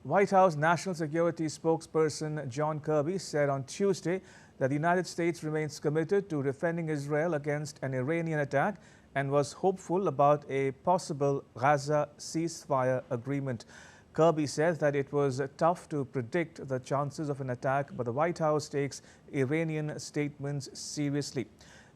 White House National Security spokesperson John Kirby said on Tuesday that the United States remains committed to defending Israel against an Iranian attack and was hopeful about a possible Gaza ceasefire agreement. Kirby says that it was tough to predict the chances of an attack, but the White House takes Iranian statements seriously.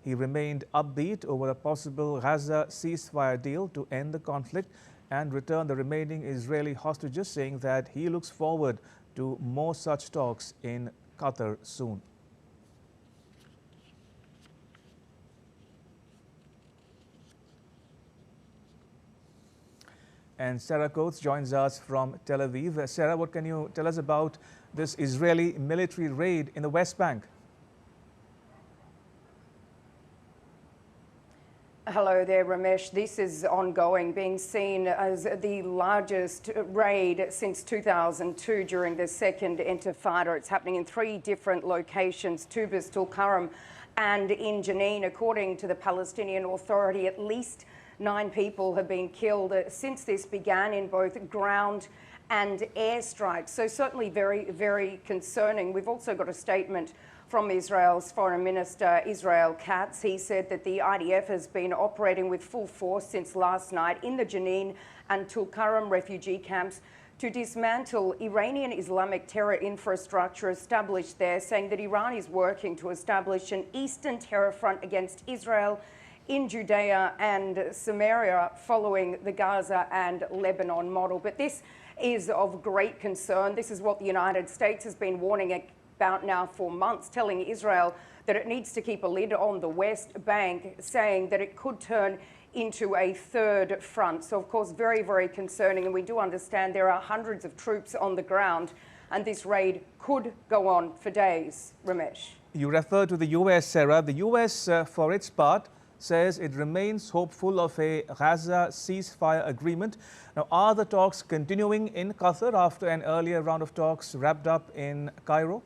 He remained upbeat over a possible Gaza ceasefire deal to end the conflict and return the remaining Israeli hostages, saying that he looks forward to more such talks in Qatar soon. And Sarah Coates joins us from Tel Aviv. Sarah, what can you tell us about this Israeli military raid in the West Bank? Hello there, Ramesh. This is ongoing, being seen as the largest raid since 2002 during the second Intifada. It's happening in 3 different locations, Tubas, Tulkarm and in Jenin. According to the Palestinian Authority, at least 9 people have been killed since this began in both ground and airstrikes. So certainly very, very concerning. We've also got a statement from Israel's Foreign Minister, Israel Katz. He said that the IDF has been operating with full force since last night in the Jenin and Tulkarm refugee camps to dismantle Iranian Islamic terror infrastructure established there, saying that Iran is working to establish an eastern terror front against Israel in Judea and Samaria following the Gaza and Lebanon model. But this is of great concern. This is what the United States has been warning about now for months, telling Israel that it needs to keep a lid on the West Bank, saying that it could turn into a third front. So, of course, very, very concerning. And we do understand there are hundreds of troops on the ground, and this raid could go on for days. Ramesh. You refer to the U.S., Sarah. The U.S., for its part, says it remains hopeful of a Gaza ceasefire agreement. Now, are the talks continuing in Qatar after an earlier round of talks wrapped up in Cairo?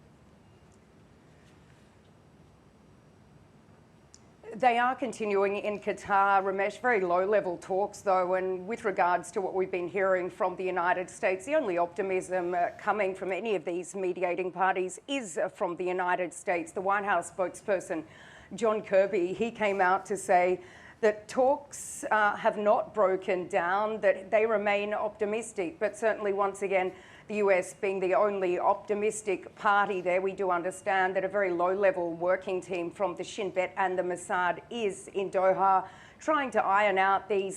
They are continuing in Qatar, Ramesh. Very low-level talks, though, and with regards to what we've been hearing from the United States, the only optimism coming from any of these mediating parties is from the United States. The White House spokesperson, John Kirby, he came out to say that talks have not broken down, that they remain optimistic, but certainly, once again, the US being the only optimistic party there. We do understand that a very low-level working team from the Shin Bet and the Mossad is in Doha trying to iron out these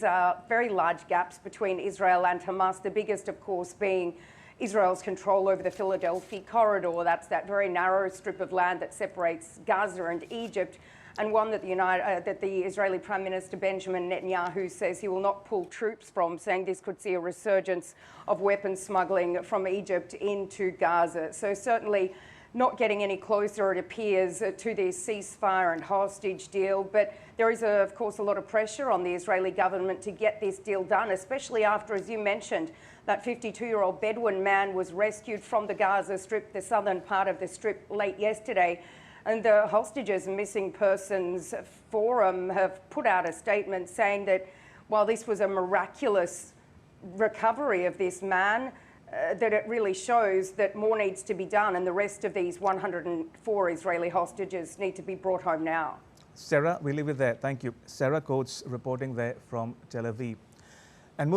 very large gaps between Israel and Hamas, the biggest, of course, being Israel's control over the Philadelphia corridor. That's that very narrow strip of land that separates Gaza and Egypt, and one that the Israeli Prime Minister Benjamin Netanyahu says he will not pull troops from, saying this could see a resurgence of weapons smuggling from Egypt into Gaza. So certainly not getting any closer, it appears, to this ceasefire and hostage deal. But there is, of course, a lot of pressure on the Israeli government to get this deal done, especially after, as you mentioned, that 52-year-old Bedouin man was rescued from the Gaza Strip, the southern part of the Strip, late yesterday. And the Hostages and Missing Persons Forum have put out a statement saying that while this was a miraculous recovery of this man, that it really shows that more needs to be done, and the rest of these 104 Israeli hostages need to be brought home now. Sarah, we leave it there. Thank you. Sarah Coates reporting there from Tel Aviv.